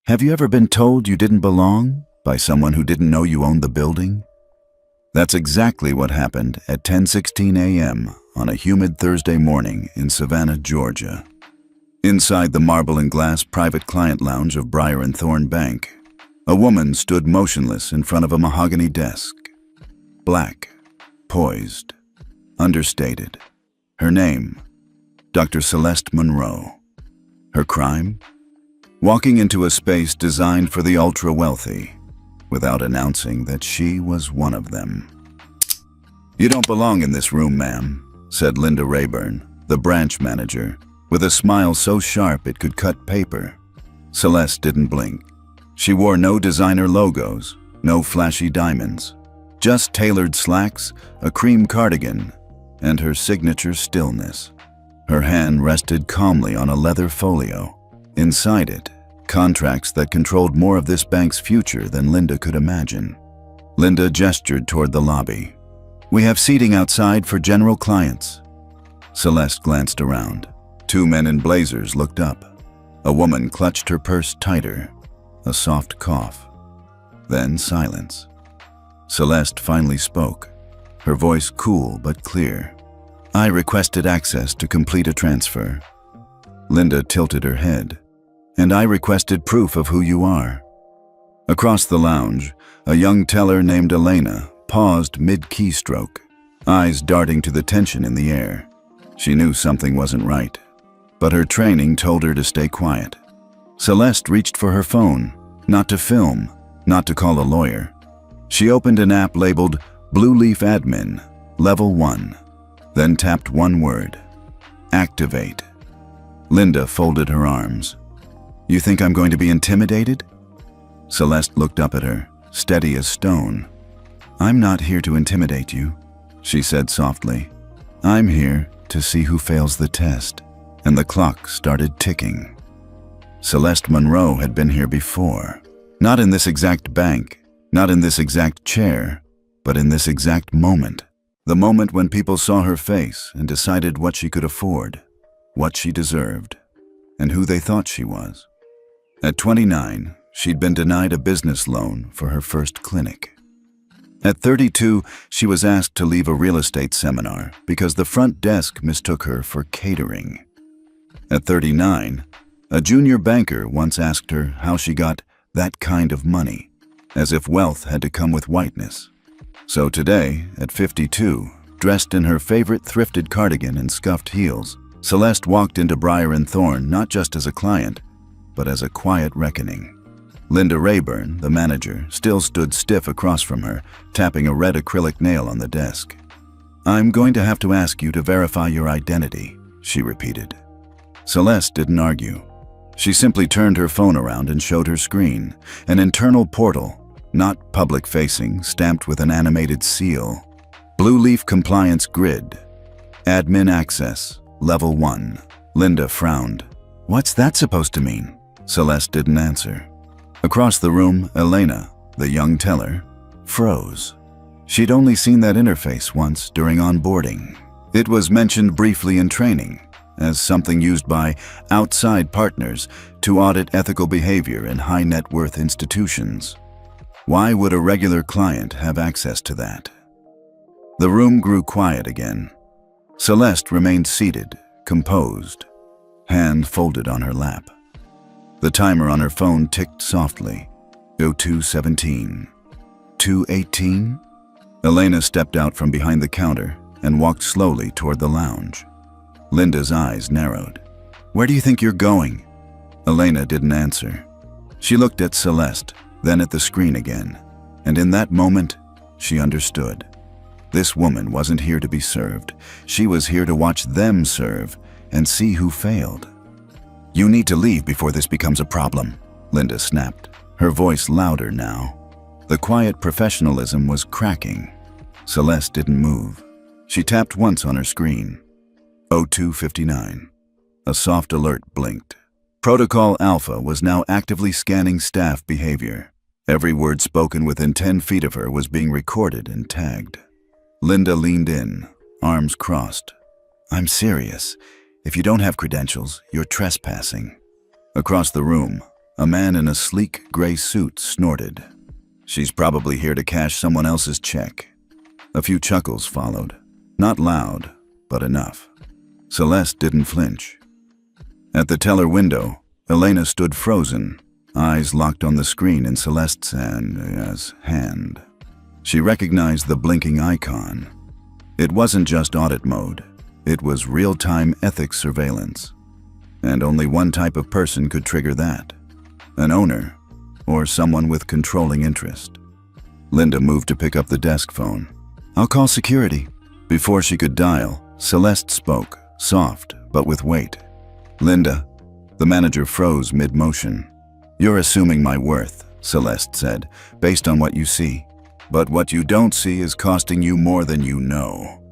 Have you ever been told you didn't belong by someone who didn't know you owned the building? That's exactly what happened at 10:16 a.m. on a humid Thursday morning in Savannah, Georgia. Inside the marble and glass private client lounge of Briar and Thorn Bank, a woman stood motionless in front of a mahogany desk. Black, poised, understated. Her name, Dr. Celeste Monroe. Her crime? Walking into a space designed for the ultra-wealthy, without announcing that she was one of them. "You don't belong in this room, ma'am," said Linda Rayburn, the branch manager, with a smile so sharp it could cut paper. Celeste didn't blink. She wore no designer logos, no flashy diamonds, just tailored slacks, a cream cardigan, and her signature stillness. Her hand rested calmly on a leather folio. Inside it, contracts that controlled more of this bank's future than Linda could imagine. Linda gestured toward the lobby. "We have seating outside for general clients." Celeste glanced around. Two men in blazers looked up. A woman clutched her purse tighter. A soft cough. Then silence. Celeste finally spoke, her voice cool but clear. "I requested access to complete a transfer." Linda tilted her head. "And I requested proof of who you are." Across the lounge, a young teller named Elena paused mid-keystroke, eyes darting to the tension in the air. She knew something wasn't right, but her training told her to stay quiet. Celeste reached for her phone, not to film, not to call a lawyer. She opened an app labeled Blue Leaf Admin, Level 1, then tapped one word: activate. Linda folded her arms. "You think I'm going to be intimidated?" Celeste looked up at her, steady as stone. "I'm not here to intimidate you," she said softly. "I'm here to see who fails the test." And the clock started ticking. Celeste Monroe had been here before. Not in this exact bank, not in this exact chair, but in this exact moment. The moment when people saw her face and decided what she could afford, what she deserved, and who they thought she was. At 29, she'd been denied a business loan for her first clinic. At 32, she was asked to leave a real estate seminar because the front desk mistook her for catering. At 39, a junior banker once asked her how she got that kind of money, as if wealth had to come with whiteness. So today, at 52, dressed in her favorite thrifted cardigan and scuffed heels, Celeste walked into Briar and Thorn not just as a client, but as a quiet reckoning. Linda Rayburn, the manager, still stood stiff across from her, tapping a red acrylic nail on the desk. "I'm going to have to ask you to verify your identity," she repeated. Celeste didn't argue. She simply turned her phone around and showed her screen, an internal portal, not public-facing, stamped with an animated seal. Blue Leaf Compliance Grid. Admin Access, Level 1. Linda frowned. "What's that supposed to mean?" Celeste didn't answer. Across the room, Elena, the young teller, froze. She'd only seen that interface once during onboarding. It was mentioned briefly in training, as something used by outside partners to audit ethical behavior in high-net-worth institutions. Why would a regular client have access to that? The room grew quiet again. Celeste remained seated, composed, hand folded on her lap. The timer on her phone ticked softly. 02:17. 2:18? Elena stepped out from behind the counter and walked slowly toward the lounge. Linda's eyes narrowed. "Where do you think you're going?" Elena didn't answer. She looked at Celeste, then at the screen again, and in that moment, she understood. This woman wasn't here to be served. She was here to watch them serve and see who failed. "You need to leave before this becomes a problem," Linda snapped, her voice louder now. The quiet professionalism was cracking. Celeste didn't move. She tapped once on her screen. 02:59. A soft alert blinked. Protocol Alpha was now actively scanning staff behavior. Every word spoken within 10 feet of her was being recorded and tagged. Linda leaned in, arms crossed. "I'm serious. If you don't have credentials, you're trespassing." Across the room, A man in a sleek gray suit snorted. "She's probably here to cash someone else's check." A few chuckles followed. Not loud, but enough. Celeste didn't flinch. At the teller window, Elena stood frozen, eyes locked on the screen in Celeste's hand. She recognized the blinking icon. It wasn't just audit mode. It was real-time ethics surveillance. And only one type of person could trigger that: an owner, or someone with controlling interest. Linda moved to pick up the desk phone. "I'll call security." Before she could dial, Celeste spoke, soft but with weight. "Linda." The manager froze mid-motion. "You're assuming my worth," Celeste said, "based on what you see. But what you don't see is costing you more than you know."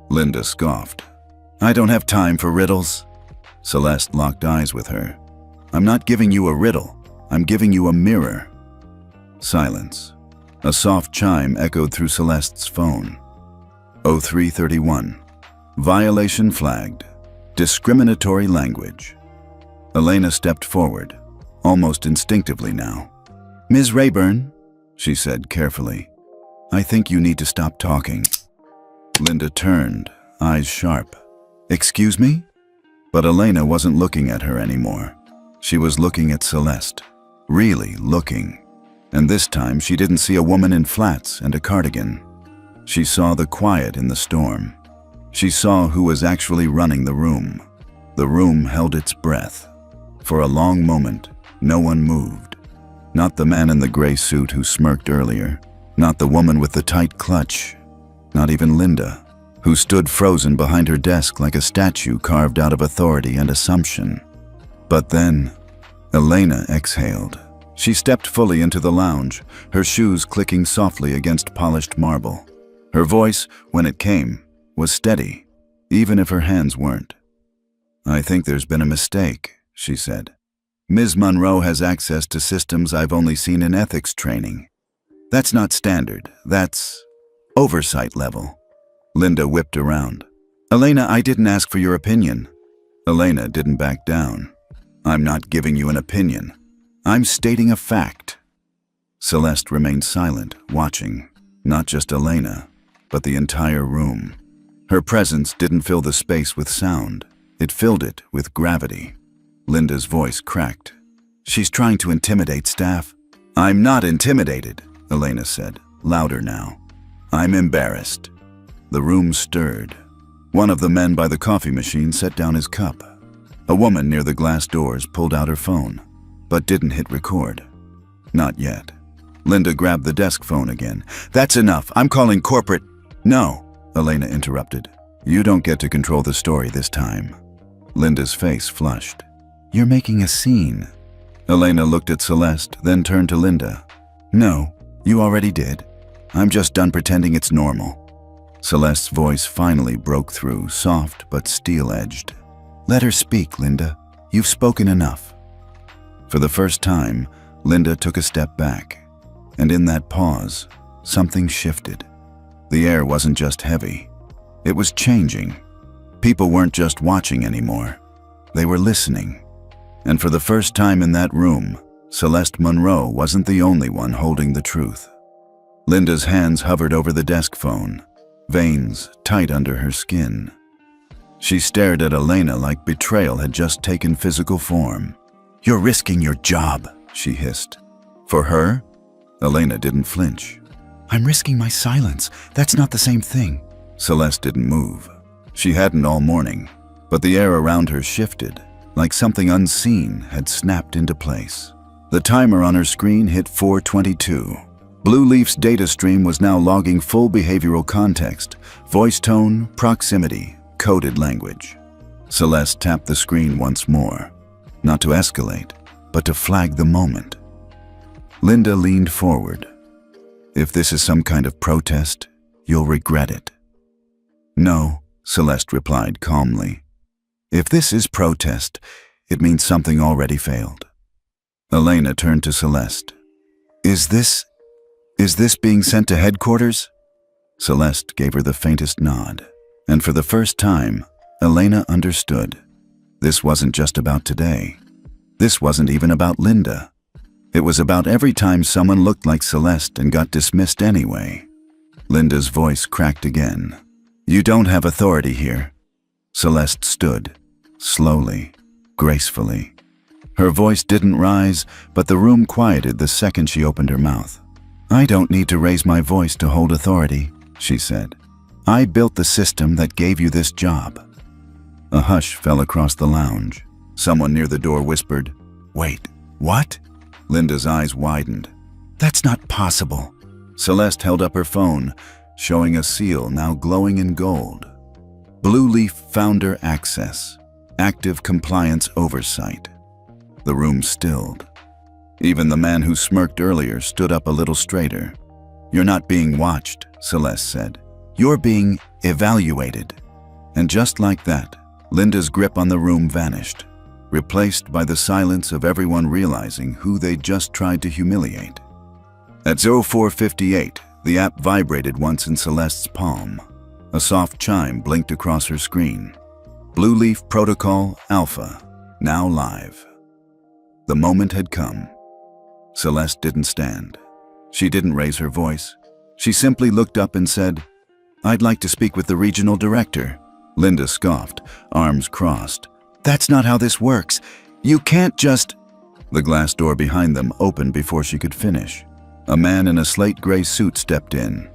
Linda scoffed. "I don't have time for riddles." Celeste locked eyes with her. "I'm not giving you a riddle. I'm giving you a mirror." Silence. A soft chime echoed through Celeste's phone. 0331. Violation flagged. Discriminatory language. Elena stepped forward, almost instinctively now. "Ms. Rayburn," she said carefully, "I think you need to stop talking." Linda turned, eyes sharp. "Excuse me?" But Elena wasn't looking at her anymore. She was looking at Celeste. Really looking. And this time she didn't see a woman in flats and a cardigan. She saw the quiet in the storm. She saw who was actually running the room. The room held its breath. For a long moment, no one moved. Not the man in the gray suit who smirked earlier. Not the woman with the tight clutch. Not even Linda, who stood frozen behind her desk like a statue carved out of authority and assumption. But then, Elena exhaled. She stepped fully into the lounge, her shoes clicking softly against polished marble. Her voice, when it came, was steady, even if her hands weren't. "I think there's been a mistake," she said. "Ms. Monroe has access to systems I've only seen in ethics training. That's not standard. That's oversight level." Linda whipped around. "Elena, I didn't ask for your opinion." Elena didn't back down. "I'm not giving you an opinion. I'm stating a fact." Celeste remained silent, watching, not just Elena, but the entire room. Her presence didn't fill the space with sound. It filled it with gravity. Linda's voice cracked. "She's trying to intimidate staff." "I'm not intimidated," Elena said, louder now. "I'm embarrassed." The room stirred. One of the men by the coffee machine set down his cup. A woman near the glass doors pulled out her phone, but didn't hit record. Not yet. Linda grabbed the desk phone again. "That's enough. I'm calling corporate." "No," Elena interrupted. "You don't get to control the story this time." Linda's face flushed. "You're making a scene." Elena looked at Celeste, then turned to Linda. "No, you already did. I'm just done pretending it's normal." Celeste's voice finally broke through, soft but steel-edged. "Let her speak, Linda. You've spoken enough." For the first time, Linda took a step back. And in that pause, something shifted. The air wasn't just heavy. It was changing. People weren't just watching anymore. They were listening. And for the first time in that room, Celeste Monroe wasn't the only one holding the truth. Linda's hands hovered over the desk phone, veins tight under her skin. She stared at Elena like betrayal had just taken physical form. "You're risking your job," she hissed. "For her?" Elena didn't flinch. "I'm risking my silence. That's not the same thing." Celeste didn't move. She hadn't all morning, but the air around her shifted, like something unseen had snapped into place. The timer on her screen hit 4:22. Blue Leaf's data stream was now logging full behavioral context, voice tone, proximity, coded language. Celeste tapped the screen once more, not to escalate, but to flag the moment. Linda leaned forward. "If this is some kind of protest, you'll regret it." "No," Celeste replied calmly. "If this is protest, it means something already failed." Elena turned to Celeste. Is this being sent to headquarters?" Celeste gave her the faintest nod, and for the first time, Elena understood. This wasn't just about today. This wasn't even about Linda. It was about every time someone looked like Celeste and got dismissed anyway. Linda's voice cracked again. "You don't have authority here." Celeste stood, slowly, gracefully. Her voice didn't rise, but the room quieted the second she opened her mouth. "I don't need to raise my voice to hold authority," she said. "I built the system that gave you this job." A hush fell across the lounge. Someone near the door whispered, "Wait, what?" Linda's eyes widened. "That's not possible." Celeste held up her phone, showing a seal now glowing in gold. Blue Leaf Founder Access. Active Compliance Oversight. The room stilled. Even the man who smirked earlier stood up a little straighter. "You're not being watched," Celeste said. "You're being evaluated." And just like that, Linda's grip on the room vanished, replaced by the silence of everyone realizing who they'd just tried to humiliate. At 04:58, the app vibrated once in Celeste's palm. A soft chime blinked across her screen. Blue Leaf Protocol Alpha, now live. The moment had come. Celeste didn't stand. She didn't raise her voice. She simply looked up and said, "I'd like to speak with the regional director." Linda scoffed, arms crossed. "That's not how this works. You can't just—" The glass door behind them opened before she could finish. A man in a slate gray suit stepped in,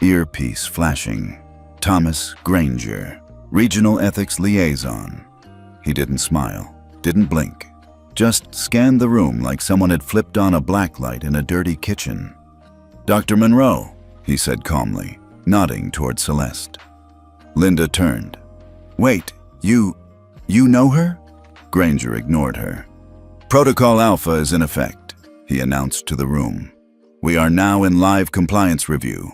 earpiece flashing. Thomas Granger, Regional Ethics Liaison. He didn't smile, didn't blink, just scanned the room like someone had flipped on a blacklight in a dirty kitchen. "Dr. Monroe," he said calmly, nodding toward Celeste. Linda turned. "Wait, you know her?" Granger ignored her. "Protocol Alpha is in effect," he announced to the room. "We are now in live compliance review.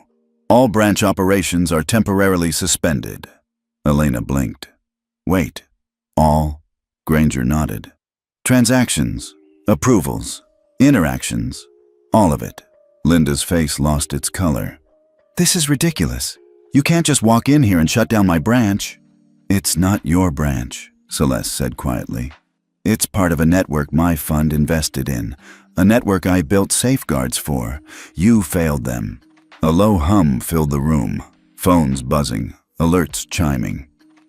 All branch operations are temporarily suspended." Elena blinked. "Wait, all?" Granger nodded. "Transactions, approvals, interactions, all of it." Linda's face lost its color. "This is ridiculous. You can't just walk in here and shut down my branch." "It's not your branch," Celeste said quietly. "It's part of a network my fund invested in, a network I built safeguards for. You failed them." A low hum filled the room, phones buzzing, alerts chiming.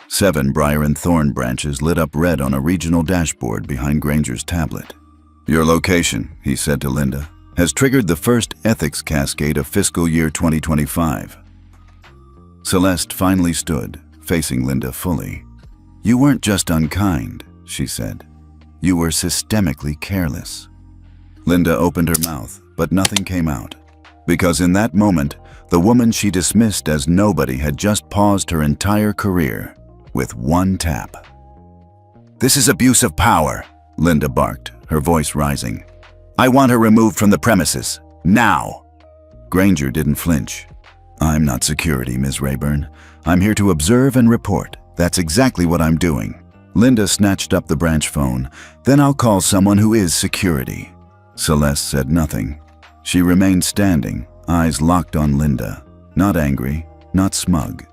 7 briar and thorn branches lit up red on a regional dashboard behind Granger's tablet. "Your location," he said to Linda, "has triggered the first ethics cascade of fiscal year 2025. Celeste finally stood, facing Linda fully. "You weren't just unkind," she said. "You were systemically careless." Linda opened her mouth, but nothing came out. Because in that moment, the woman she dismissed as nobody had just paused her entire career with one tap. "This is abuse of power," Linda barked, her voice rising. "I want her removed from the premises, now." Granger didn't flinch. "I'm not security, Ms. Rayburn. I'm here to observe and report. That's exactly what I'm doing." Linda snatched up the branch phone. "Then I'll call someone who is security." Celeste said nothing. She remained standing, eyes locked on Linda. Not angry, not smug.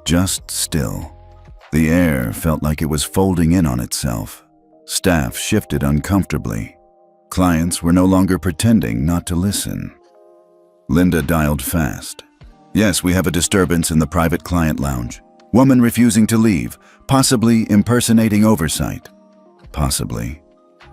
Just still. The air felt like it was folding in on itself. Staff shifted uncomfortably. Clients were no longer pretending not to listen. Linda dialed fast. "Yes, we have a disturbance in the private client lounge. Woman refusing to leave, possibly impersonating oversight." Possibly.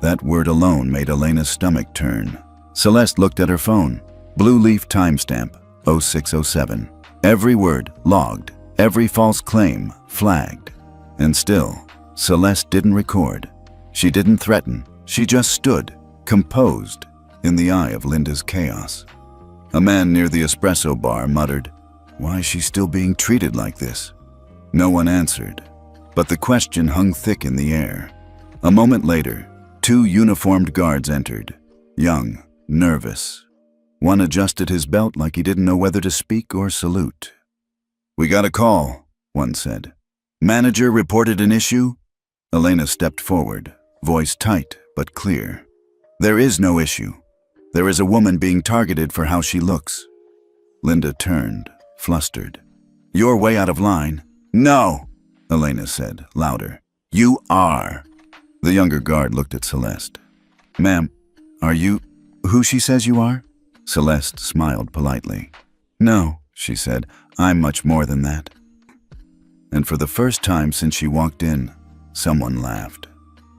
That word alone made Elena's stomach turn. Celeste looked at her phone. Blue Leaf timestamp, 0607. Every word logged, every false claim flagged. And still, Celeste didn't record. She didn't threaten. She just stood, composed, in the eye of Linda's chaos. A man near the espresso bar muttered, "Why is she still being treated like this?" No one answered, but the question hung thick in the air. A moment later, 2 uniformed guards entered, young, nervous. One adjusted his belt like he didn't know whether to speak or salute. "We got a call," one said. "Manager reported an issue?" Elena stepped forward, voice tight but clear. "There is no issue. There is a woman being targeted for how she looks." Linda turned, flustered. "You're way out of line." "No," Elena said, louder. "You are." The younger guard looked at Celeste. Ma'am, are you who she says you are? Celeste smiled politely. No, she said, I'm much more than that. And for the first time since she walked in, someone laughed.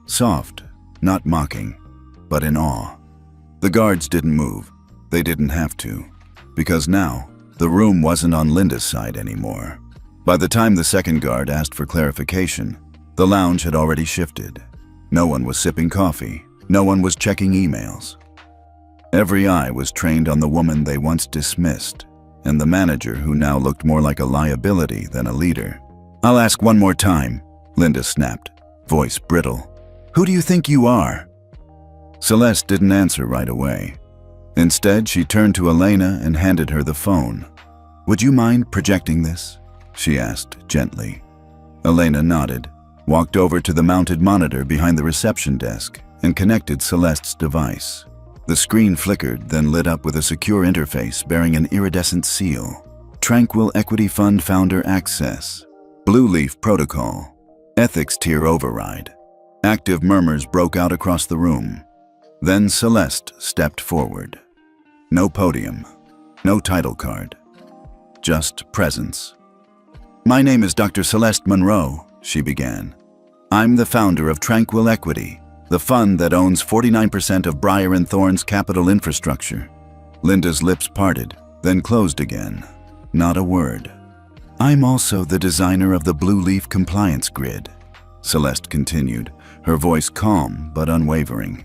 Soft, not mocking, but in awe. The guards didn't move. They didn't have to, because now the room wasn't on Linda's side anymore. By the time the second guard asked for clarification, the lounge had already shifted. No one was sipping coffee. No one was checking emails. Every eye was trained on the woman they once dismissed, and the manager who now looked more like a liability than a leader. I'll ask one more time, Linda snapped, voice brittle. Who do you think you are? Celeste didn't answer right away. Instead, she turned to Elena and handed her the phone. Would you mind projecting this? She asked gently. Elena nodded, walked over to the mounted monitor behind the reception desk, and connected Celeste's device. The screen flickered, then lit up with a secure interface bearing an iridescent seal. Tranquil Equity Fund Founder Access. Blue Leaf Protocol. Ethics Tier Override. Active murmurs broke out across the room. Then Celeste stepped forward. No podium, no title card, just presence. My name is Dr. Celeste Monroe, she began. I'm the founder of Tranquil Equity, the fund that owns 49% of Breyer and Thorne's capital infrastructure. Linda's lips parted, then closed again. Not a word. I'm also the designer of the Blue Leaf Compliance Grid, Celeste continued, her voice calm but unwavering.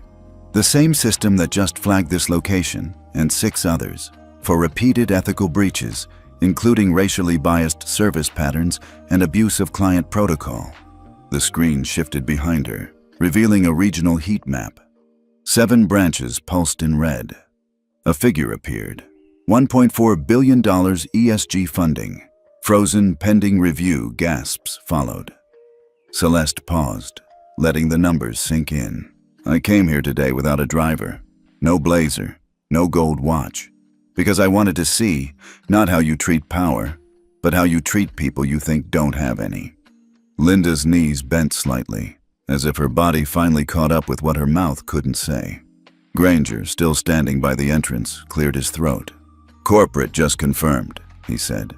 The same system that just flagged this location, and 6 others, for repeated ethical breaches, including racially biased service patterns and abuse of client protocol. The screen shifted behind her, revealing a regional heat map. 7 branches pulsed in red. A figure appeared. $1.4 billion ESG funding. Frozen pending review gasps followed. Celeste paused, letting the numbers sink in. I came here today without a driver, no blazer, no gold watch, because I wanted to see not how you treat power, but how you treat people you think don't have any. Linda's knees bent slightly, as if her body finally caught up with what her mouth couldn't say. Granger, still standing by the entrance, cleared his throat. Corporate just confirmed, he said.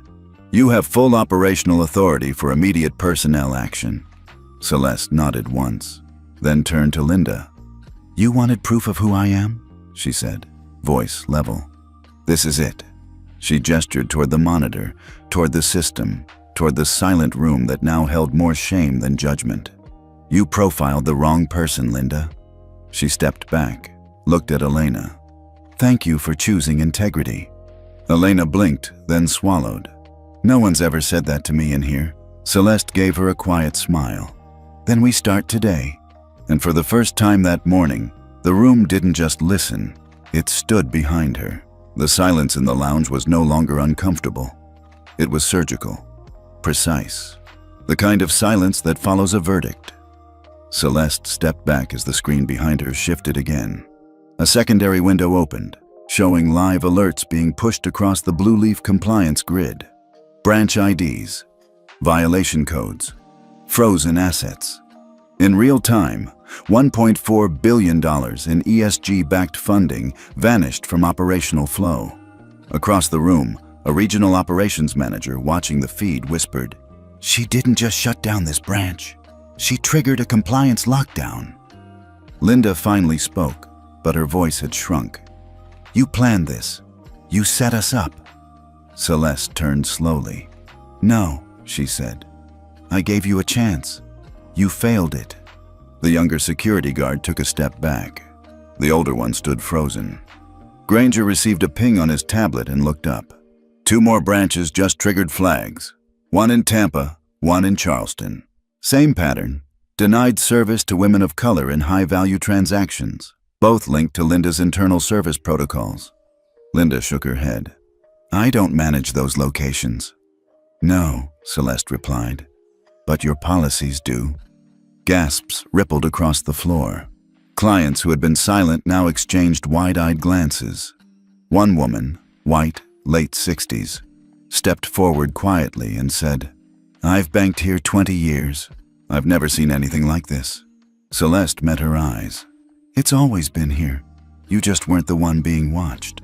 You have full operational authority for immediate personnel action. Celeste nodded once, then turned to Linda. You wanted proof of who I am? She said, voice level. This is it. She gestured toward the monitor, toward the system, toward the silent room that now held more shame than judgment. You profiled the wrong person, Linda. She stepped back, looked at Elena. Thank you for choosing integrity. Elena blinked, then swallowed. No one's ever said that to me in here. Celeste gave her a quiet smile. Then we start today. And for the first time that morning, the room didn't just listen, it stood behind her. The silence in the lounge was no longer uncomfortable. It was surgical, precise, the kind of silence that follows a verdict. Celeste stepped back as the screen behind her shifted again. A secondary window opened, showing live alerts being pushed across the Blue Leaf Compliance Grid. Branch IDs, violation codes, frozen assets. In real time, $1.4 billion in ESG-backed funding vanished from operational flow. Across the room, a regional operations manager watching the feed whispered, She didn't just shut down this branch. She triggered a compliance lockdown. Linda finally spoke, but her voice had shrunk. You planned this. You set us up. Celeste turned slowly. No, she said. I gave you a chance. You failed it. The younger security guard took a step back. The older one stood frozen. Granger received a ping on his tablet and looked up. 2 more branches just triggered flags. 1 in Tampa, 1 in Charleston. Same pattern. Denied service to women of color in high-value transactions, both linked to Linda's internal service protocols. Linda shook her head. I don't manage those locations. No, Celeste replied. But your policies do. Gasps rippled across the floor. Clients who had been silent now exchanged wide-eyed glances. One woman, white, late 60s, stepped forward quietly and said, I've banked here 20 years. I've never seen anything like this. Celeste met her eyes. It's always been here. You just weren't the one being watched.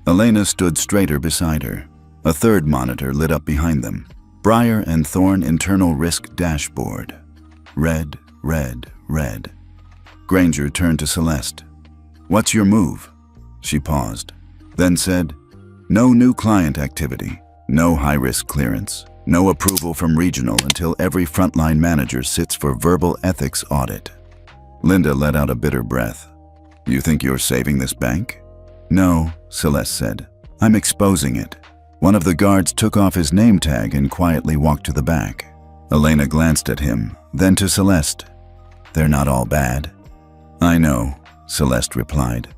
Elena stood straighter beside her. A third monitor lit up behind them. Breyer and Thorne Internal Risk Dashboard. Red, red, red. Granger turned to Celeste. "What's your move?" She paused, then said, "No new client activity, no high-risk clearance, no approval from regional until every frontline manager sits for verbal ethics audit." Linda let out a bitter breath. "You think you're saving this bank?" "No," Celeste said. "I'm exposing it." One of the guards took off his name tag and quietly walked to the back. Elena glanced at him, then to Celeste. "They're not all bad." "I know," Celeste replied.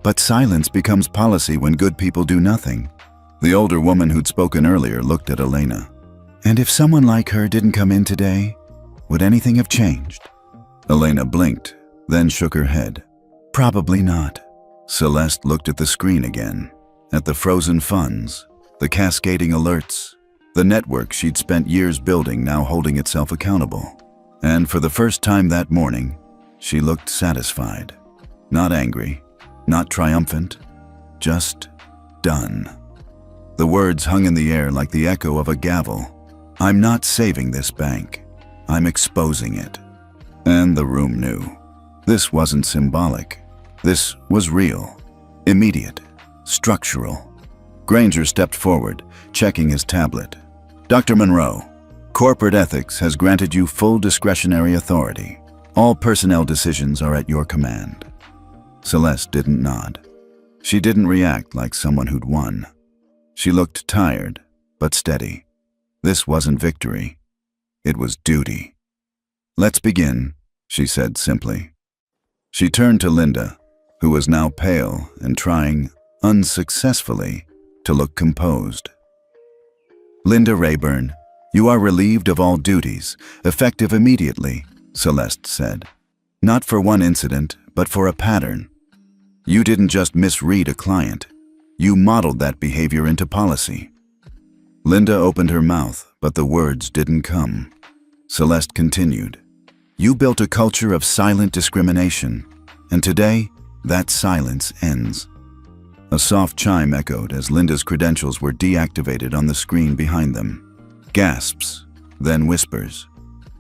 "But silence becomes policy when good people do nothing." The older woman who'd spoken earlier looked at Elena. "And if someone like her didn't come in today, would anything have changed?" Elena blinked, then shook her head. "Probably not." Celeste looked at the screen again, at the frozen funds, the cascading alerts, the network she'd spent years building now holding itself accountable. And for the first time that morning, she looked satisfied. Not angry, not triumphant, just done. The words hung in the air like the echo of a gavel. "I'm not saving this bank. I'm exposing it." And the room knew. This wasn't symbolic. This was real, immediate, structural. Granger stepped forward, checking his tablet. "Dr. Monroe, corporate ethics has granted you full discretionary authority. All personnel decisions are at your command." Celeste didn't nod. She didn't react like someone who'd won. She looked tired, but steady. This wasn't victory. It was duty. "Let's begin," she said simply. She turned to Linda, who was now pale and trying, unsuccessfully, to look composed. "Linda Rayburn, you are relieved of all duties, effective immediately," Celeste said. "Not for one incident, but for a pattern. You didn't just misread a client. You modeled that behavior into policy." Linda opened her mouth, but the words didn't come. Celeste continued. "You built a culture of silent discrimination, and today, that silence ends." A soft chime echoed as Linda's credentials were deactivated on the screen behind them. Gasps, then whispers.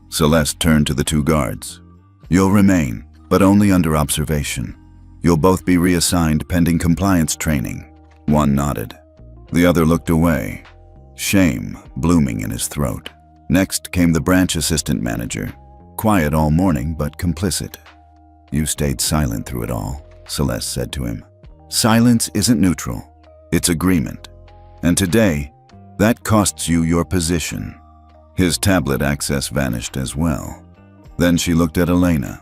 Celeste turned to the two guards. "You'll remain, but only under observation. You'll both be reassigned pending compliance training." One nodded. The other looked away, shame blooming in his throat. Next came the branch assistant manager, quiet all morning but complicit. "You stayed silent through it all," Celeste said to him. "Silence isn't neutral, it's agreement. And today, that costs you your position." His tablet access vanished as well. Then she looked at Elena.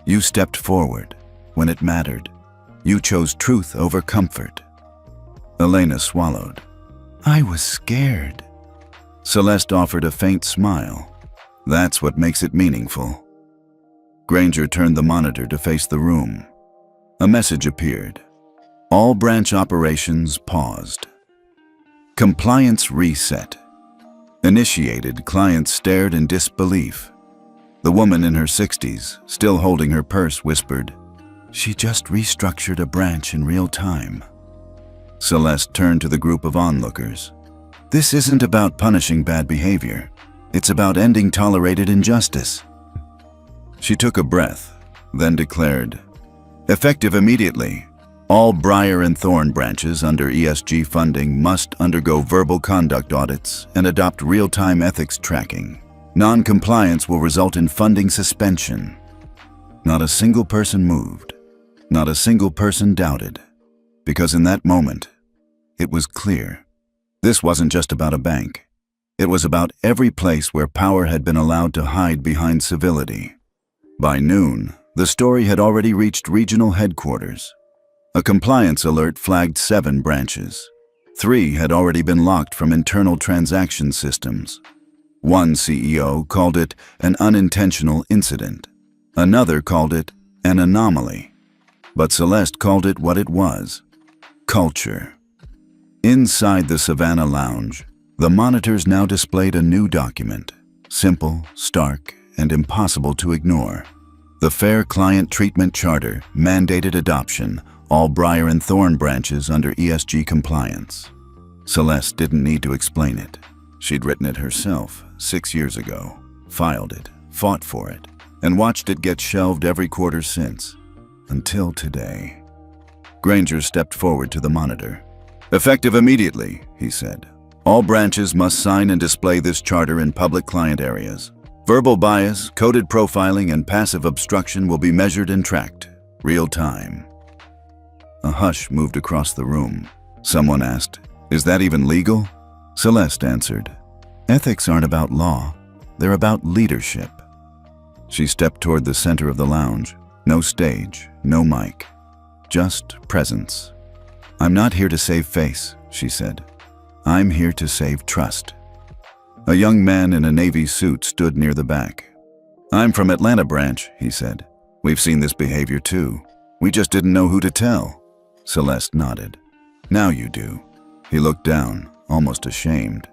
"You stepped forward when it mattered. You chose truth over comfort." Elena swallowed. "I was scared." Celeste offered a faint smile. "That's what makes it meaningful." Granger turned the monitor to face the room. A message appeared. All branch operations paused. Compliance reset. Initiated, clients stared in disbelief. The woman in her 60s, still holding her purse, whispered, "She just restructured a branch in real time." Celeste turned to the group of onlookers. "This isn't about punishing bad behavior. It's about ending tolerated injustice." She took a breath, then declared, "Effective immediately, all Breyer and Thorne branches under ESG funding must undergo verbal conduct audits and adopt real-time ethics tracking. Non-compliance will result in funding suspension." Not a single person moved. Not a single person doubted. Because in that moment, it was clear. This wasn't just about a bank. It was about every place where power had been allowed to hide behind civility. By noon, the story had already reached regional headquarters. A compliance alert flagged 7 branches. 3 had already been locked from internal transaction systems. One CEO called it an unintentional incident. Another called it an anomaly. But Celeste called it what it was: culture. Inside the Savannah Lounge, the monitors now displayed a new document, simple, stark, and impossible to ignore. The Fair Client Treatment Charter mandated adoption, all Briar and Thorn branches under ESG compliance. Celeste didn't need to explain it. She'd written it herself 6 years ago, filed it, fought for it, and watched it get shelved every quarter since, until today. Granger stepped forward to the monitor. "Effective immediately," he said. "All branches must sign and display this charter in public client areas. Verbal bias, coded profiling, and passive obstruction will be measured and tracked, real time." A hush moved across the room. Someone asked, "Is that even legal?" Celeste answered, "Ethics aren't about law, they're about leadership." She stepped toward the center of the lounge. No stage, no mic, just presence. "I'm not here to save face," she said. "I'm here to save trust." A young man in a navy suit stood near the back. "I'm from Atlanta branch," he said. "We've seen this behavior too. We just didn't know who to tell." Celeste nodded. "Now you do." He looked down, almost ashamed.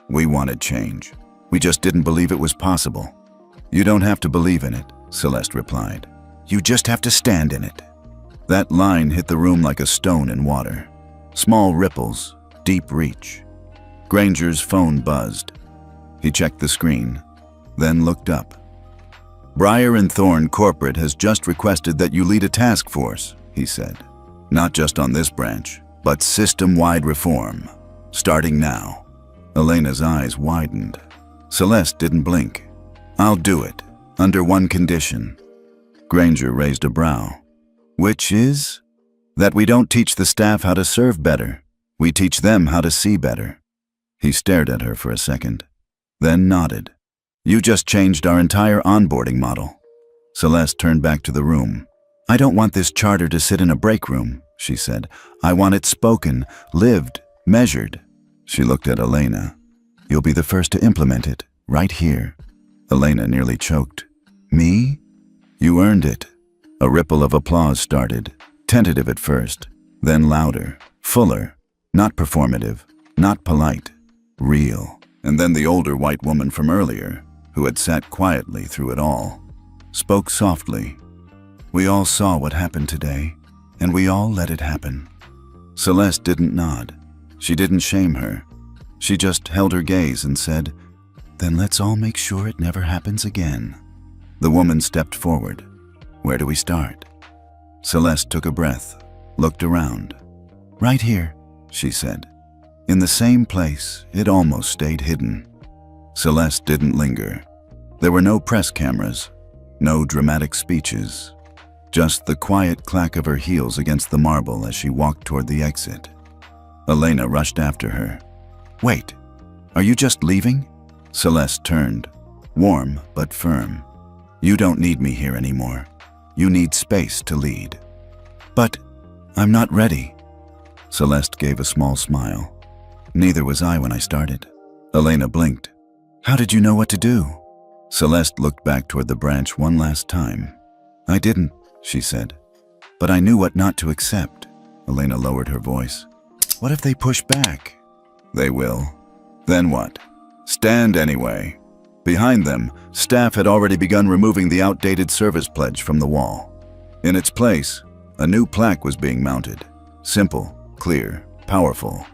"We wanted change. We just didn't believe it was possible." "You don't have to believe in it," Celeste replied. "You just have to stand in it." That line hit the room like a stone in water. Small ripples, deep reach. Granger's phone buzzed. He checked the screen, then looked up. "Briar and Thorn Corporate has just requested that you lead a task force," he said. "Not just on this branch, but system-wide reform, starting now." Elena's eyes widened. Celeste didn't blink. "I'll do it, under one condition." Granger raised a brow. "Which is?" "That we don't teach the staff how to serve better. We teach them how to see better." He stared at her for a second, then nodded. "You just changed our entire onboarding model." Celeste turned back to the room. "I don't want this charter to sit in a break room," she said. "I want it spoken, lived, measured." She looked at Elena. "You'll be the first to implement it, right here." Elena nearly choked. "Me?" "You earned it." A ripple of applause started, tentative at first, then louder, fuller, not performative, not polite, real. And then the older white woman from earlier, who had sat quietly through it all, spoke softly. "We all saw what happened today, and we all let it happen." Celeste didn't nod. She didn't shame her. She just held her gaze and said, "Then let's all make sure it never happens again." The woman stepped forward. "Where do we start?" Celeste took a breath, looked around. "Right here," she said. In the same place, it almost stayed hidden. Celeste didn't linger. There were no press cameras, no dramatic speeches, just the quiet clack of her heels against the marble as she walked toward the exit. Elena rushed after her. "Wait, are you just leaving?" Celeste turned, warm but firm. "You don't need me here anymore. You need space to lead." "But I'm not ready." Celeste gave a small smile. "Neither was I when I started." Elena blinked. "How did you know what to do?" Celeste looked back toward the branch one last time. "I didn't," she said. "But I knew what not to accept." Elena lowered her voice. "What if they push back?" "They will. Then what? Stand anyway." Behind them, staff had already begun removing the outdated service pledge from the wall. In its place, a new plaque was being mounted. Simple, clear, powerful.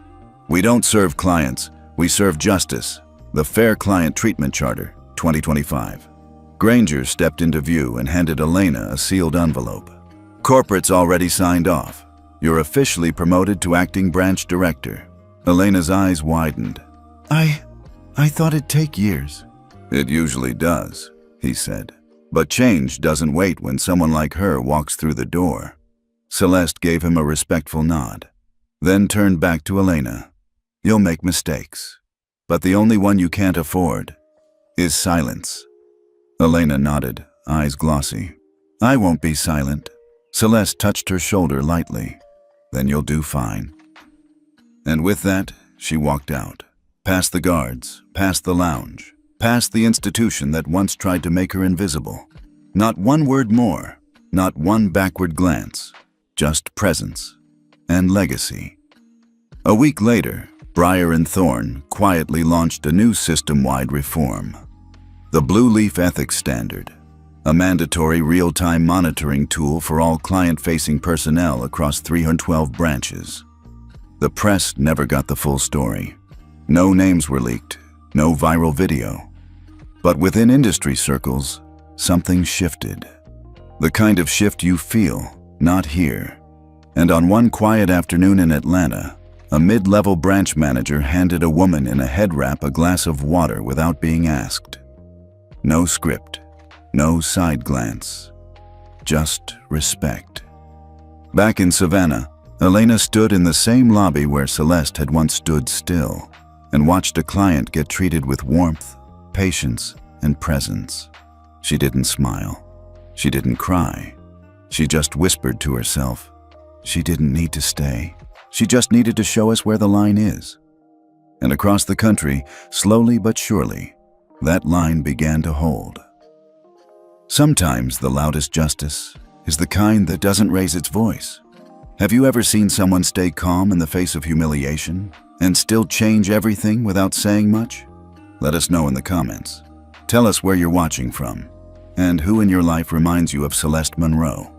"We don't serve clients, we serve justice. The Fair Client Treatment Charter, 2025. Granger stepped into view and handed Elena a sealed envelope. "Corporate's already signed off. You're officially promoted to acting branch director." Elena's eyes widened. I thought it'd take years." "It usually does," he said. "But change doesn't wait when someone like her walks through the door." Celeste gave him a respectful nod, then turned back to Elena. "You'll make mistakes, but the only one you can't afford is silence." Elena nodded, eyes glossy. "I won't be silent." Celeste touched her shoulder lightly. "Then you'll do fine." And with that, she walked out, past the guards, past the lounge, past the institution that once tried to make her invisible. Not one word more, not one backward glance, just presence and legacy. A week later, Briar and Thorn quietly launched a new system-wide reform. The Blue Leaf Ethics Standard, a mandatory real-time monitoring tool for all client-facing personnel across 312 branches. The press never got the full story. No names were leaked, no viral video. But within industry circles, something shifted. The kind of shift you feel, not hear. And on one quiet afternoon in Atlanta, a mid-level branch manager handed a woman in a head wrap a glass of water without being asked. No script, no side glance, just respect. Back in Savannah, Elena stood in the same lobby where Celeste had once stood still and watched a client get treated with warmth, patience, and presence. She didn't smile. She didn't cry. She just whispered to herself, she didn't need to stay. She just needed to show us where the line is. And across the country, slowly but surely, that line began to hold. Sometimes the loudest justice is the kind that doesn't raise its voice. Have you ever seen someone stay calm in the face of humiliation and still change everything without saying much? Let us know in the comments. Tell us where you're watching from and who in your life reminds you of Celeste Monroe.